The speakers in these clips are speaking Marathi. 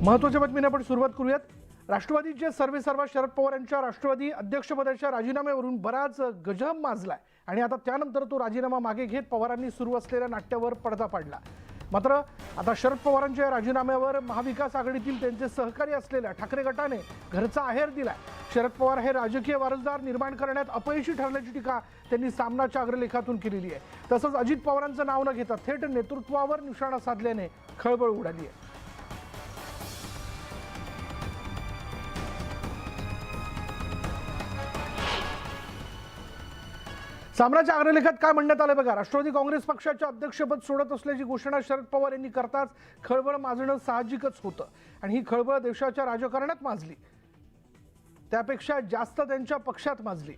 महत्त्वाच्या बातमीने आपण सुरुवात करूयात। राष्ट्रवादीचे सर्वेसर्वा शरद पवार यांच्या राष्ट्रवादी अध्यक्षपदाच्या राजीनाम्यावरून बराच गजब माजलाय आणि आता त्यानंतर तो राजीनामा मागे घेत पवारांनी सुरू असलेल्या नाट्यावर पडदा पाडला। मात्र आता शरद पवारांच्या राजीनाम्यावर महाविकास आघाडीतील त्यांचे सहकारी असलेल्या ठाकरे गटाने घरचा आहेर दिलाय। शरद पवार हे राजकीय वारसदार निर्माण करण्यात अपयशी ठरल्याची टीका त्यांनी सामनाच्या अग्रलेखातून केलेली आहे। तसंच अजित पवारांचं नाव न घेता थेट नेतृत्वावर निशाणा साधल्याने खळबळ उडाली आहे। सामनाच्या अग्रलेखात काय म्हणण्यात आलं बघा। राष्ट्रवादी काँग्रेस पक्षाचे अध्यक्षपद सोडत असल्याची घोषणा शरद पवार यांनी करताच खळबळ माजणं साहजिकच होतं आणि ही खळबळ देशाच्या राजकारणात माजली, त्यापेक्षा जास्त त्यांच्या पक्षात माजली।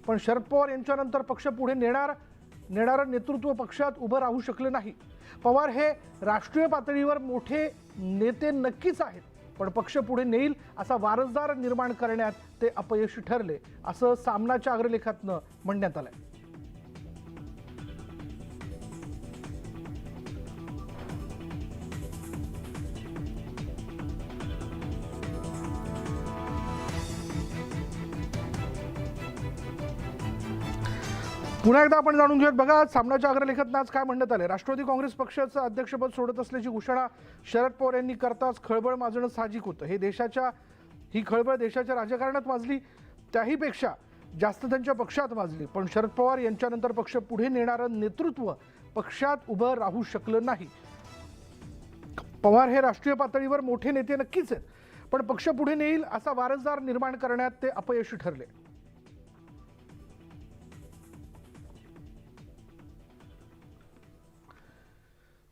पण शरद पवार यांच्यानंतर पक्ष पुढे नेणारं नेतृत्व पक्षात उभं राहू शकलं नाही। पवार हे राष्ट्रीय पातळीवर मोठे नेते नक्कीच आहेत, पण पक्ष पुढे नेईल असा वारसदार निर्माण करण्यात ते अपयशी ठरले, असं सामनाच्या अग्रलेखातनं म्हणण्यात आलंय। पुन्हा एकदा आपण जाणून घेऊयात बघा सामनाच्या अग्रलेखात आज काय म्हणण्यात आले। राष्ट्रवादी काँग्रेस पक्षाचं अध्यक्षपद सोडत असल्याची घोषणा शरद पवार यांनी करताच खळबळ माजणं साहजिक होतं। ही खळबळ देशाच्या राजकारणात माजली, त्याहीपेक्षा जास्त त्यांच्या पक्षात माजली। पण शरद पवार यांच्यानंतर पक्ष पुढे नेणारं नेतृत्व पक्षात उभं राहू शकलं नाही। पवार हे राष्ट्रीय पातळीवर मोठे नेते नक्कीच आहेत, पण पक्ष पुढे नेईल असा वारसदार निर्माण करण्यात ते अपयशी ठरले।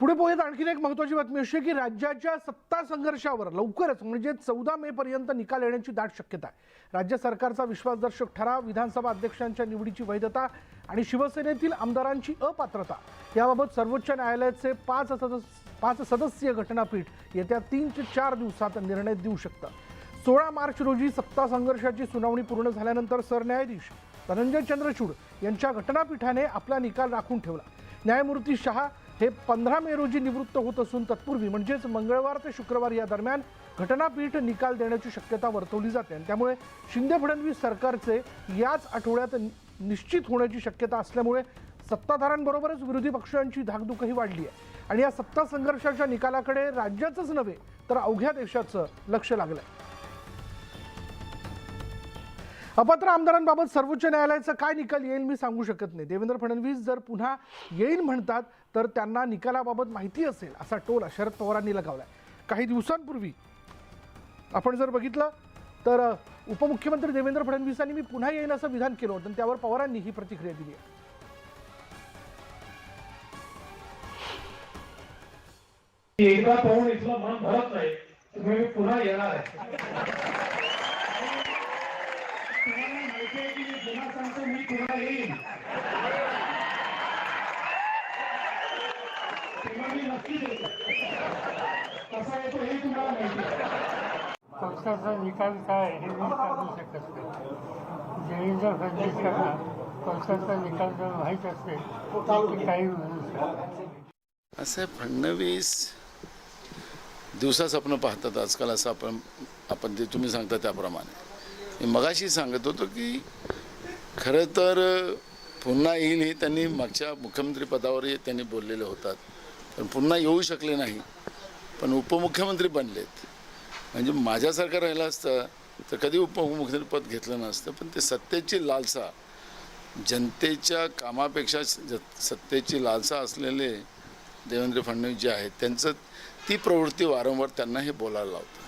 पुढे पोहोचत आणखी एक महत्त्वाची बातमी अशी की राज्याच्या सत्ता संघर्षावर लवकरच म्हणजे 14 मे पर्यंत निकाल येण्याची दाट शक्यता आहे। राज्य सरकारचा विश्वासदर्शक ठराव, विधानसभा अध्यक्षांच्या निवडीची वैधता आणि शिवसेनेतील आमदारांची अपात्रता याबाबत सर्वोच्च न्यायालयाचे 5 सदस्यीय घटनापीठ येत्या 3 ते 4 दिवसात निर्णय देऊ शकतं। 16 मार्च रोजी सत्ता संघर्षाची सुनावणी पूर्ण झाल्यानंतर सरन्यायाधीश धनंजय चंद्रचूड यांच्या घटनापीठाने आपला निकाल राखून ठेवला। न्यायमूर्ती शहा हे 15 मे रोजी निवृत्त होत असून तत्पूर्वी म्हणजेच मंगळवार ते शुक्रवार या दरम्यान घटनापीठ निकाल देण्याची शक्यता वर्तवली जाते। त्यामुळे शिंदे फडणवीस सरकारचे याच आठवड्यात निश्चित होण्याची शक्यता असल्यामुळे सत्ताधाऱ्यांबरोबरच विरोधी पक्षांची धाकधूकही वाढली आहे आणि या सत्ता संघर्षाच्या निकालाकडे राज्याचंच नव्हे तर अवघ्या देशाचं लक्ष लागलंय। अपात्र आमदारांबाबत सर्वोच्च न्यायालयाचा काय निकाल येईल मी सांगू शकत नाही। देवेंद्र फडणवीस जर पुन्हा येईल म्हणतात तर त्यांना निकालाबाबत माहिती असेल असा टोला शरद पवारांनी लगावलाय। काही दिवसांपूर्वी आपण जर बघितलं तर उपमुख्यमंत्री देवेंद्र फडणवीसांनी मी पुन्हा येईन असं विधान केलं होतं, त्यावर पवारांनी ही प्रतिक्रिया दिली आहे। एकदा पाहून इथलं मन भरत नाही, तुम्ही पुन्हा येणार आहे। मी पुन्हा येईन पक्षाचा निकाल काय हे मी सांगू शकत नाही। देवेंद्र फडणवीसांना पक्षाचा निकाल जर माहीत असेल तर काही म्हणू शकत। असं फडणवीस दिवसा स्वप्न पाहतात आजकाल, असं आपण ते तुम्ही सांगता त्याप्रमाणे मी मगाशी सांगत होतो की खरं तर पुन्हा येईल हे त्यांनी मागच्या मुख्यमंत्रीपदावरही त्यांनी बोललेले होतात, पण पुन्हा येऊ शकले नाही। पण उपमुख्यमंत्री बनलेत, म्हणजे माझ्यासारखं राहिलं असतं तर कधी उपमुख्यमंत्रीपद घेतलं नसतं। पण ते सत्तेची लालसा, जनतेच्या कामापेक्षा सत्तेची लालसा असलेले देवेंद्र फडणवीस जे आहेत त्यांचं ती प्रवृत्ती वारंवार त्यांना हे बोलायला लावतं।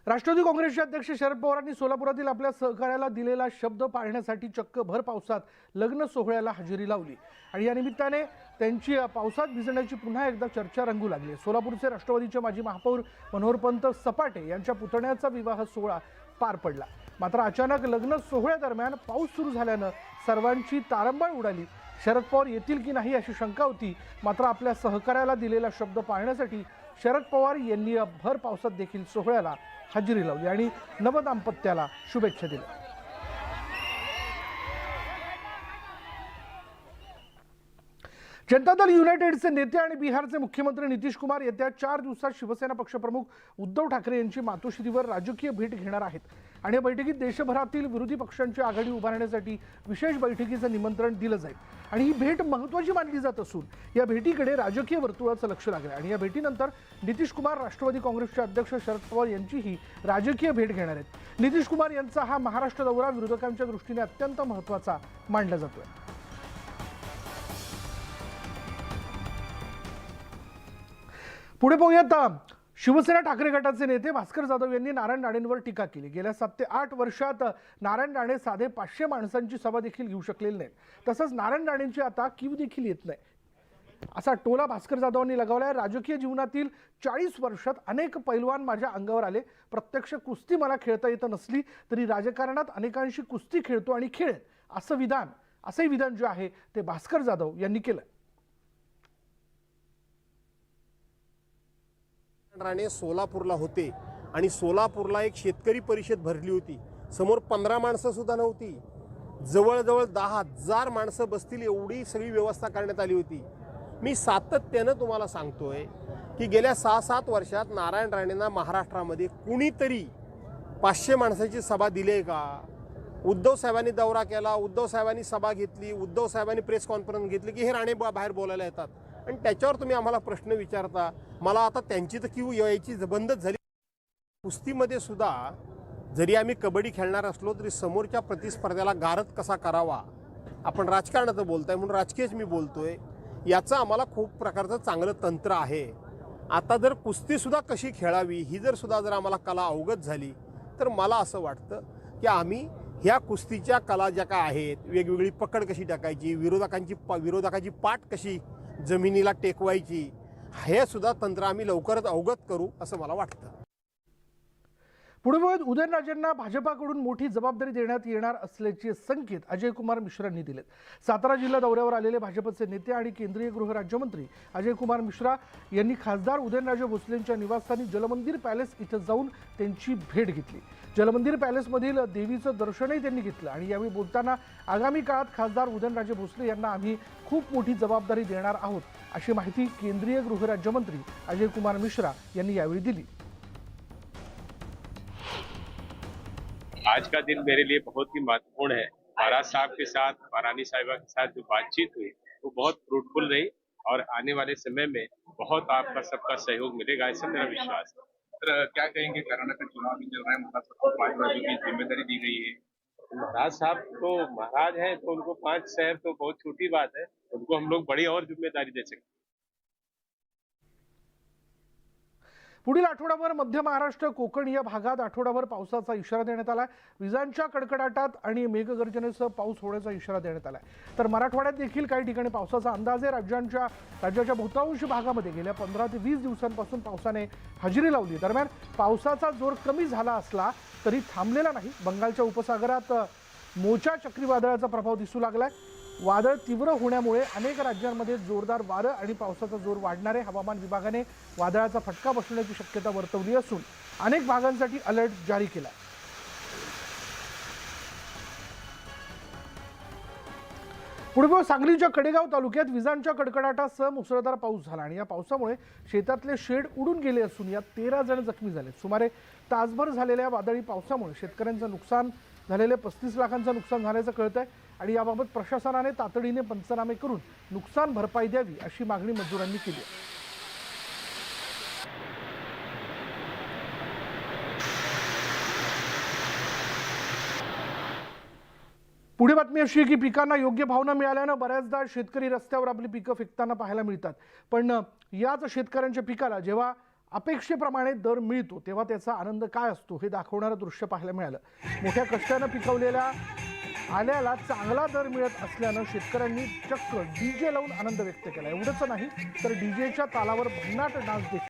राष्ट्रवादी काँग्रेसचे अध्यक्ष शरद पवारांनी सोलापुरातील आपल्या सहकार्याला दिलेला शब्द पाळण्यासाठी चक्क भर पावसात लग्न सोहळ्याला हजेरी लावली आणि या निमित्ताने त्यांची पावसात भिजण्याची पुन्हा एकदा चर्चा रंगू लागली। सोलापूरचे राष्ट्रवादीचे माजी महापौर मनोहरपंत सपाटे यांच्या पुतण्याचा विवाह सोहळा पार पडला। मात्र अचानक लग्न सोहळ्यादरम्यान पाऊस सुरू झाल्यानं सर्वांची तारंबळ उडाली। शरद पवार येतील की नाही अशी शंका होती, मात्र आपल्या सहकार्याला दिलेला शब्द पाळण्यासाठी शरद पवार यांनी भर पावसात देखील सोहळ्याला हजेरी लावली आणि नवदाम्पत्याला शुभेच्छा दिल्या। जनता दल युनायटेडचे नेते आणि बिहारचे मुख्यमंत्री नितीश कुमार येत्या 4 दिवसात शिवसेना पक्षप्रमुख उद्धव ठाकरे यांची मातोश्रीवर राजकीय भेट घेणार आहेत आणि या बैठकीत देशभरातील विरोधी पक्षांची आघाडी उभारण्यासाठी विशेष बैठकीचं निमंत्रण दिलं जाईल आणि ही भेट महत्त्वाची मानली जात असून या भेटीकडे राजकीय वर्तुळाचं लक्ष लागलं आणि या भेटीनंतर नितीश कुमार राष्ट्रवादी काँग्रेसचे अध्यक्ष शरद पवार यांचीही राजकीय भेट घेणार आहेत। नितीश कुमार यांचा हा महाराष्ट्र दौरा विरोधकांच्या दृष्टीने अत्यंत महत्त्वाचा मानला जातोय। पुढे पाहूयात शिवसेना ठाकरे गटाचे नेते भास्कर जाधव यांनी नारायण राणेंवर टीका केली। गेल्या 7 ते 8 वर्षात नारायण राणे साधे 500 माणसांची सभा देखील घेऊ शकलेले नाहीत। तसंच नारायण राणेंची आता कीव देखील येत नाही असा टोला भास्कर जाधवांनी लगावलाय। राजकीय जीवनातील 40 वर्षात अनेक पैलवान माझ्या अंगावर आले, प्रत्यक्ष कुस्ती मला खेळता येत नसली तरी राजकारणात अनेकांशी कुस्ती खेळतो आणि खेळेन असंही विधान जे आहे ते भास्कर जाधव यांनी केलं। राणे सोलापूरला होते आणि सोलापूरला एक शेतकरी परिषद भरली होती। समोर 15 माणसं सुद्धा नव्हती, जवळजवळ 10,000 माणसं बसतील एवढी सगळी व्यवस्था करण्यात आली होती। मी सातत्यानं तुम्हाला सांगतोय की गेल्या 6-7 वर्षात नारायण राणेंना महाराष्ट्रामध्ये कुणीतरी 500 माणसाची सभा दिली आहे का? उद्धव साहेबांनी दौरा केला, उद्धव साहेबांनी सभा घेतली, उद्धव साहेबांनी प्रेस कॉन्फरन्स घेतली की हे राणे बाहेर बोलायला येतात आणि त्याच्यावर तुम्ही आम्हाला प्रश्न विचारता। मला आता त्यांची तर क्यू यायची बंदच झाली। कुस्तीमध्ये सुद्धा जरी आम्ही कबड्डी खेळणार असलो तरी समोरच्या प्रतिस्पर्ध्याला गारद कसा करावा, आपण राजकारणाचं बोलताय म्हणून राजकीयच मी बोलतोय, याचं आम्हाला खूप प्रकारचं चांगलं तंत्र आहे। आता जर कुस्तीसुद्धा कशी खेळावी ही जर आम्हाला कला अवगत झाली तर मला असं वाटतं की आम्ही ह्या कुस्तीच्या कला ज्या काय आहेत, वेगवेगळी पकड कशी टाकायची, विरोधकाची पाठ कशी जमिनीला टेकवायची, हे सुद्धा तंत्र आम्ही लवकरच अवगत करू असं मला वाटतं। पुढे उदयनराजेंना भाजपाकडून मोठी जबाबदारी देण्यात येणार असल्याचे संकेत अजय कुमार मिश्रांनी दिलेत। सातारा जिल्हा दौऱ्यावर आलेले भाजपचे नेते आणि केंद्रीय गृहराज्यमंत्री अजय कुमार मिश्रा यांनी खासदार उदयनराजे भोसलेंच्या निवासस्थानी जलमंदिर पॅलेस इथं जाऊन त्यांची भेट घेतली। जलमंदिर पॅलेसमधील देवीचं दर्शनही त्यांनी घेतलं आणि यावेळी बोलताना आगामी काळात खासदार उदयनराजे भोसले यांना आम्ही खूप मोठी जबाबदारी देणार आहोत अशी माहिती केंद्रीय गृहराज्यमंत्री अजय कुमार मिश्रा यांनी यावेळी दिली। आज का दिन मेरे लिए बहुत ही महत्वपूर्ण है। महाराज साहब के साथ, महारानी साहिबा के साथ जो बातचीत हुई वो बहुत फ्रूटफुल रही और आने वाले समय में बहुत आपका सबका सहयोग मिलेगा, ऐसा मेरा विश्वास है। सर क्या कहेंगे, कर्नाटक चुनाव भी चल रहा है, महाराज सबको 5 राज्यों की जिम्मेदारी दी गई है। महाराज साहब तो महाराज हैं तो उनको 5 शहर तो बहुत छोटी बात है, उनको हम लोग बड़ी और जिम्मेदारी दे सकते हैं। पुढील आठवडाभर मध्य महाराष्ट्र कोकण या भागात आठवडाभर पावसाचा इशारा देण्यात आला। विजांच्या कडकडाटात आणि मेघगर्जनेसह पाऊस होण्याचा इशारा देण्यात आला। तर मराठवाड्यात देखील काही ठिकाणी पावसाचा अंदाज आहे। राज्याच्या बहुतांश भागामध्ये गेल्या 15 ते 20 दिवसांपासून पावसाने हजेरी लावली। दरम्यान पावसाचा जोर कमी झाला असला तरी थांबलेला नाही। बंगालच्या उपसागरात मोचा चक्रीवादळाचा प्रभाव दिसू लागलाय। वादळ तीव्र होण्यामुळे अनेक राज्यांमध्ये जोरदार वारं आणि पावसाचा जोर वाढणार आहे। हवामान विभागाने वादळाचा फटका बसण्याची शक्यता वर्तवली असून अनेक भागांसाठी अलर्ट जारी केला। पुढे सांगलीच्या कडेगाव तालुक्यात विजांच्या कडकडाटासह मुसळधार पाऊस झाला आणि या पावसामुळे शेतातले शेड उडून गेले असून यात 13 जण जखमी झाले। सुमारे तासभर झालेल्या वादळी पावसामुळे शेतकऱ्यांचं नुकसान झालेले 35 लाखांचं नुकसान झाल्याचं कळतंय आणि याबाबत प्रशासनाने तातडीने पंचनामे करून नुकसान भरपाई द्यावी अशी मागणी मजुरांनी केली आहे। पुढे बातमी अशी आहे की पिकांना योग्य भाव न मिळाल्यानं बऱ्याचदा शेतकरी रस्त्यावर आपली पिकं फेकताना पाहायला मिळतात। पण याच शेतकऱ्यांच्या पिकाला जेव्हा अपेक्षेप्रमाणे दर मिळतो तेव्हा त्याचा आनंद काय असतो हे दाखवणारं दृश्य पाहायला मिळालं। मोठ्या कष्टानं पिकवलेल्या आल्याला चांगला दर मिळत असल्यानं शेतकऱ्यांनी चक्क डीजे लावून आनंद व्यक्त केला। एवढंच नाही तर डीजेच्या तालावर भन्नाट नाच देखील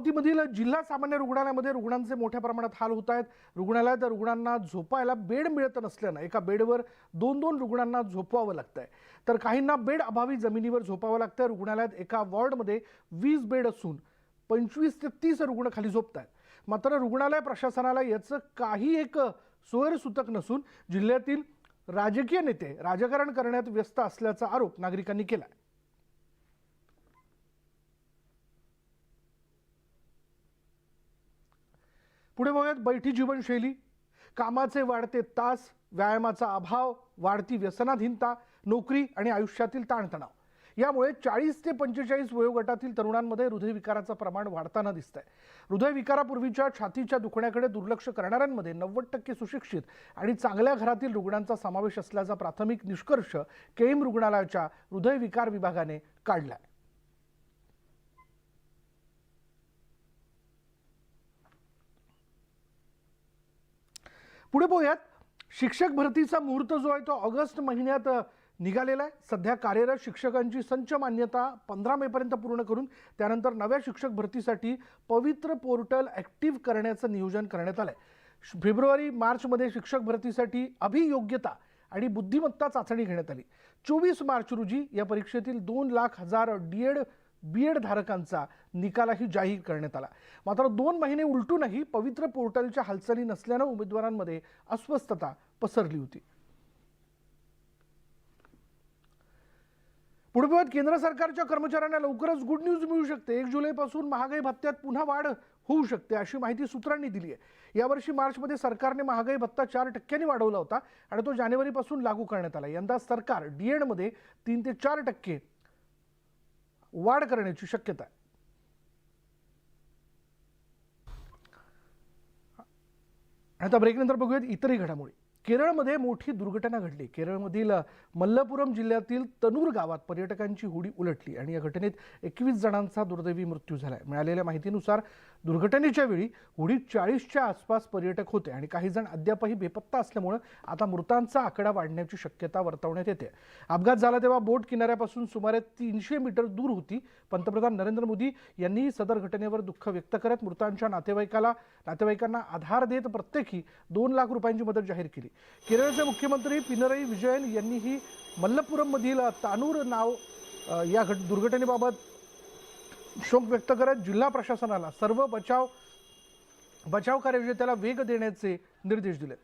अमरावतीमधील जिल्हा सामान्य रुग्णालयामध्ये रुग्णांचे मोठ्या प्रमाणात हाल होत आहेत. रुग्णालयात रुग्णांना झोपायला बेड मिळत नसल्यानं एका बेडवर 2-2 रुग्णांना झोपवावं लागतंय, तर काहींना बेड अभावी जमिनीवर झोपावं लागतंय. रुग्णालयात एका वॉर्डमध्ये 20 बेड असून 25 ते 30 रुग्ण खाली झोपत आहेत. मात्र रुग्णालय प्रशासनाला याचं काही एक सोयरसूतक नसून जिल्ह्यातील राजकीय नेते राजकारण करण्यात व्यस्त असल्याचा आरोप नागरिकांनी केला. पुढे बघूयात बैठी जीवनशैली. कामाचे वाढते तास, व्यायामाचा अभाव, वाढती व्यसनाधीनता, नोकरी आणि आयुष्यातील ताणतणाव यामुळे 40 ते 45 वयोगटातील तरुणांमध्ये हृदयविकाराचं प्रमाण वाढताना दिसतंय. हृदयविकारापूर्वीच्या छातीच्या दुखण्याकडे दुर्लक्ष करणाऱ्यांमध्ये 90% सुशिक्षित आणि चांगल्या घरातील रुग्णांचा समावेश असल्याचा प्राथमिक निष्कर्ष केईएम रुग्णालयाच्या हृदयविकार विभागाने काढलाय. पुढे बघूयात शिक्षक भरतीचा मुहूर्त जो आहे तो ऑगस्ट महिन्यात निघालेला आहे. सध्या कार्यरत शिक्षकांची संच मान्यता 15 मे पर्यंत पूर्ण करून त्यानंतर नव्या शिक्षक भरतीसाठी पवित्र पोर्टल ॲक्टिव्ह करण्याचं नियोजन करण्यात आलंय. फेब्रुवारी-मार्चमध्ये शिक्षक भरतीसाठी अभियोग्यता आणि बुद्धिमत्ता चाचणी घेण्यात आली. 24 मार्च रोजी या परीक्षेतील 2,00,000 बीएड धारकांचा निकालही जाहीर करण्यात आला. मात्र 2 महिने उलटूनही पवित्र पोर्टलच्या हालचाली नसल्यानं उमेदवारांमध्ये अस्वस्थता पसरली होती. पुढे केंद्र सरकारच्या कर्मचाऱ्यांना लवकरच गुड न्यूज मिळू शकते. 1 जुलैपासून महागाई भत्त्यात पुन्हा वाढ होऊ शकते अशी माहिती सूत्रांनी दिली आहे. यावर्षी मार्चमध्ये सरकारने महागाई भत्ता 4% वाढवला होता आणि तो जानेवारीपासून लागू करण्यात आला. यंदा सरकार डीएडमध्ये 3 ते 4% वाढ करण्याची शक्यता आहे. आता ब्रेकनंतर बघूयात इतरही घडामोडी. केरळमध्ये मोठी दुर्घटना घडली. केरळमधील मल्लपुरम जिल्ह्यातील तनूर गावात पर्यटकांची होडी उलटली आणि या घटनेत 21 जणांचा दुर्दैवी मृत्यू झाला. मिळालेल्या माहितीनुसार दुर्घटनेच्या वेळी होडीत 40च्या आसपास पर्यटक होते आणि काही जण अद्यापही बेपत्ता असल्यामुळे आता मृतांचा आकडा वाढण्याची शक्यता वर्तवण्यात येते. अपघात झाला तेव्हा बोट किनाऱ्यापासून सुमारे 300 मीटर दूर होती. पंतप्रधान नरेंद्र मोदी यांनी सदर घटनेवर दुःख व्यक्त करत मृतांच्या नातेवाईकांना आधार देत प्रत्येकी 2 लाख रुपयांची मदत जाहीर केली. केरळचे मुख्यमंत्री पिनरई विजयन यांनीही मल्लपुरममधील तानूर नाव या दुर्घटनेबाबत शोक व्यक्त करत जिल्हा प्रशासनाला सर्व बचाव कार्य त्याला वेग देण्याचे निर्देश दिले.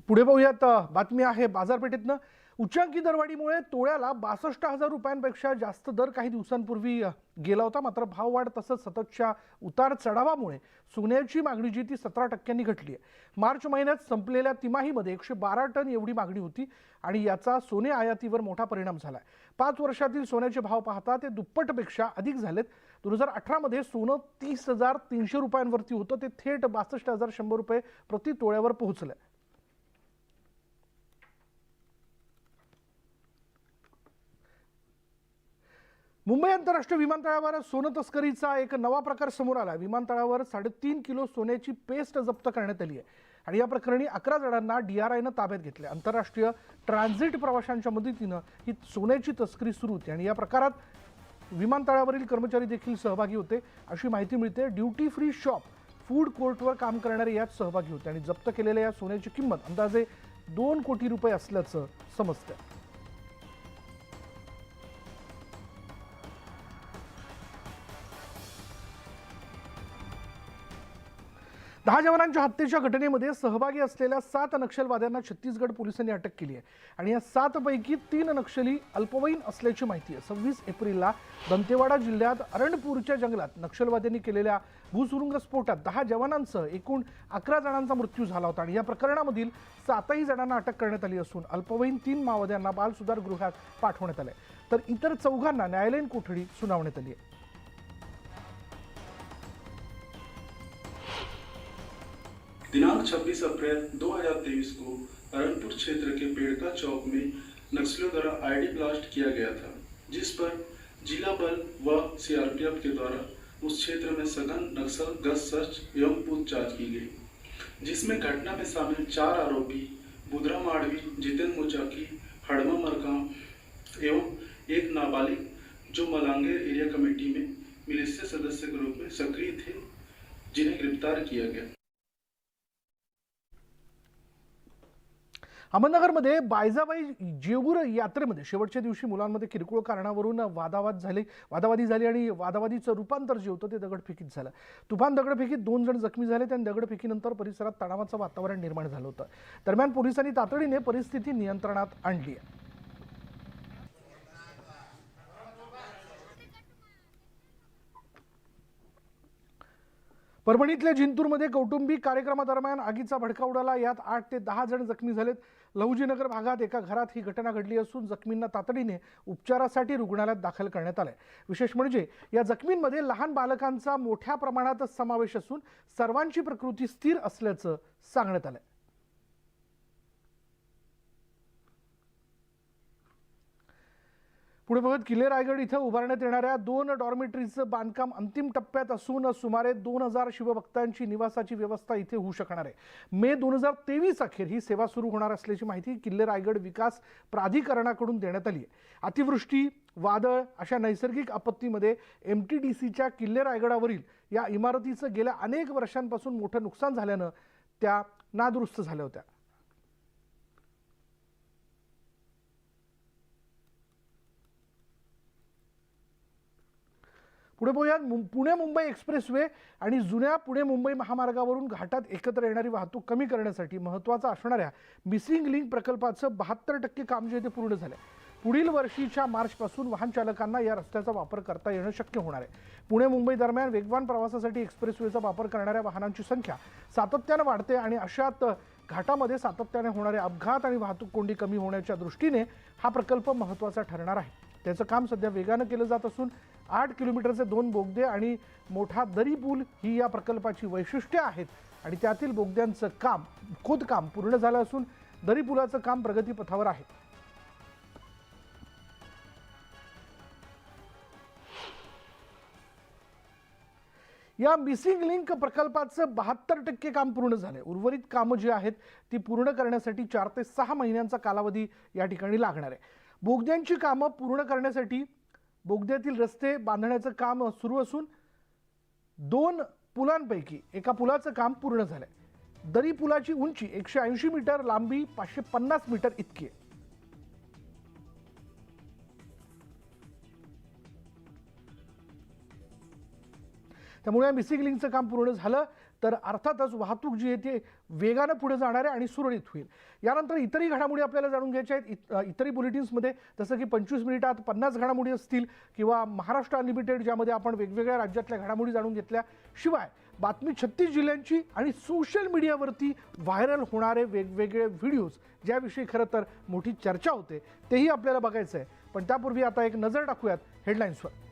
पुढे पाहूयात बातमी आहे बाजारपेठेतनं. उच्चांकी दरवाढीमुळे तोळ्याला 62,000 रुपयांपेक्षा जास्त दर काही दिवसांपूर्वी गेला होता. मात्र भाववाढ तसंच सततच्या उतार चढावामुळे सोन्याची मागणी जी ती 17% घटली आहे. मार्च महिन्यात संपलेल्या तिमाहीमध्ये 112 टन एवढी मागणी होती आणि याचा सोने आयातीवर मोठा परिणाम झाला. 5 वर्षातील सोन्याचे भाव पाहता ते दुप्पटपेक्षा अधिक झालेत. 2018 मध्ये सोनं 30,300 रुपयांवरती होतं, ते थेट 62,100 रुपये प्रति तोळ्यावर पोहोचलं. मुंबई आंतरराष्ट्रीय विमानतळावर सोनं तस्करीचा एक नवा प्रकार समोर आला. विमानतळावर 3.5 किलो सोन्याची पेस्ट जप्त करण्यात आली आहे आणि या प्रकरणी 11 जणांना DRIनं ताब्यात घेतले. आंतरराष्ट्रीय ट्रान्झिट प्रवाशांच्या मदतीनं ही सोन्याची तस्करी सुरू होती आणि या प्रकारात विमानतळावरील कर्मचारी देखील सहभागी होते अशी माहिती मिळते. ड्युटी फ्री शॉप, फूड कोर्टवर काम करणारे यात सहभागी होते आणि जप्त केलेल्या या सोन्याची किंमत अंदाजे 2 कोटी रुपये असल्याचं समजतं. 10 जवानांच्या हत्येच्या घटनेमध्ये सहभागी असलेल्या 7 नक्षलवाद्यांना छत्तीसगड पोलिसांनी अटक केली आहे आणि या 7 पैकी 3 नक्षली अल्पवयीन असल्याची माहिती आहे. 26 एप्रिलला दंतेवाडा जिल्ह्यात अरणपूरच्या जंगलात नक्षलवाद्यांनी केलेल्या भूसुरुंग स्फोटात 10 जवानांसह एकूण 11 जणांचा मृत्यू झाला होता आणि या प्रकरणामधील 7ही जणांना अटक करण्यात आली असून अल्पवयीन 3 माओवाद्यांना बालसुधार गृहात पाठवण्यात आले, तर इतर 4घांना न्यायालयीन कोठडी सुनावण्यात आली आहे. दिनांक 26 अप्रैल 2023 को अरणपुर क्षेत्र के पेड़का चौक में नक्सलियों द्वारा आईडी ब्लास्ट किया गया था, जिस पर जिला बल व सीआरपीएफ के द्वारा उस क्षेत्र में सघन नक्सल गश्त सर्च एवं पूछताछ की गई, जिसमें घटना में शामिल 4 आरोपी बुधरा माडवी, जितेन मुचाकी, हड़मा मरकाम एवं एक नाबालिग जो मलांगेर एरिया कमेटी में मिलिशिया सदस्य के रूप में सक्रिय थे, जिन्हें गिरफ्तार किया गया। अहमदनगरमध्ये बायजाबाई जेऊर यात्रेमध्ये शेवटच्या दिवशी मुलांमध्ये किरकोळ कारणावरून वादावादी झाली आणि वादावादीचं रूपांतर जे होतं ते दगडफेकीत झालं। तुफान दगडफेकीत 2 जण जखमी झाले आणि दगडफेकीनंतर परिसरात तणावाचं वातावरण निर्माण झालं होतं। दरम्यान पोलिसांनी तातडीने परिस्थिती नियंत्रणात आणली आहे। परभणीतल्या जिंतूरमध्ये कौटुंबिक कार्यक्रमादरम्यान आगीचा भडका उडाला। यात 8 ते 10 जण जखमी झालेत। लहुजीनगर भागात एका घरात ही घटना घडली असून जखमींना तातडीने उपचारासाठी रुग्णालयात दाखल करण्यात आले। विशेष म्हणजे या जखमींमध्ये लहान बालकांचा मोठ्या प्रमाणात समावेश असून सर्वांची प्रकृती स्थिर असल्याचं सांगण्यात आलं। पुणे बघत किल्ले रायगड इथं उभारण्यात येणाऱ्या 2 डॉर्मेटरीचं बांधकाम अंतिम टप्प्यात असून सुमारे 2000 शिवभक्तांची निवासाची व्यवस्था इथे होऊ शकणार आहे। मे 2023 अखेर ही सेवा सुरू होणार असल्याची माहिती किल्ले रायगड विकास प्राधिकरणाकडून देण्यात आली आहे। अतिवृष्टी, वादळ अशा नैसर्गिक आपत्तीमध्ये MTDCच्या किल्ले रायगडावरील या इमारतीचं गेल्या अनेक वर्षांपासून मोठं नुकसान झाल्यानं त्या नादुरुस्त झाल्या होत्या। पुढे बोलूयात पुणे मुंबई एक्सप्रेसवे आणि जुन्या पुणे मुंबई महामार्गावरून घाटात एकत्र येणारी वाहतूक कमी करण्यासाठी महत्त्वाचा असणाऱ्या मिसिंग लिंक प्रकल्पाचं 72% काम जे ते पूर्ण झालं। पुढील वर्षीच्या मार्चपासून वाहन चालकांना या रस्त्याचा वापर करता येणं शक्य होणार आहे। पुणे मुंबई दरम्यान वेगवान प्रवासासाठी एक्सप्रेसवेचा वापर करणाऱ्या वाहनांची संख्या सातत्याने वाढते आणि अशात घाटामध्ये सातत्याने होणारे अपघात आणि वाहतूक कोंडी कमी होण्याच्या दृष्टीने हा प्रकल्प महत्त्वाचा ठरणार आहे। त्याचं काम सध्या वेगानं केलं जात असून 8 किलोमीटरचे 2 बोगदे आणि मोठा दरी पूल ही या प्रकल्पाची वैशिष्ट्ये आहेत आणि त्यातील बोगद्यांचं काम खोदकाम पूर्ण झालं असून दरी पुलाचं काम प्रगतीपथावर आहे। या मिसिंग लिंक प्रकल्पाचं 72% काम पूर्ण झाले। उर्वरित कामं जी आहेत ती पूर्ण करण्यासाठी 4 ते 6 महिन्यांचा कालावधी या ठिकाणी लागणार आहे। बोगद्यांची कामं पूर्ण करण्यासाठी बोगद्यातील रस्ते बांधण्याचं काम सुरू असून 2 पुलांपैकी एका पुलाचं काम पूर्ण झालंय। दरी पुलाची उंची 180 मीटर, लांबी 550 मीटर इतकी आहे। त्यामुळे मिसिंग लिंकचं काम पूर्ण झालं तर अर्थातच वाहतूक जी आहे ती वेगानं पुढे जाणार आहे आणि सुरळीत होईल। यानंतर इतरही घडामोडी आपल्याला जाणून घ्यायच्या आहेत इतरही बुलेटिन्समध्ये, जसं की 25 मिनिटात 50 घडामोडी असतील किंवा महाराष्ट्र अनलिमिटेड ज्यामध्ये आपण वेगवेगळ्या राज्यातल्या घडामोडी जाणून घेतल्या। शिवाय बातमी 36 जिल्ह्यांची आणि सोशल मीडियावरती व्हायरल होणारे वेगवेगळे व्हिडिओज ज्याविषयी खरं तर मोठी चर्चा होते तेही आपल्याला बघायचं आहे। पण त्यापूर्वी आता एक नजर टाकूयात हेडलाईन्सवर।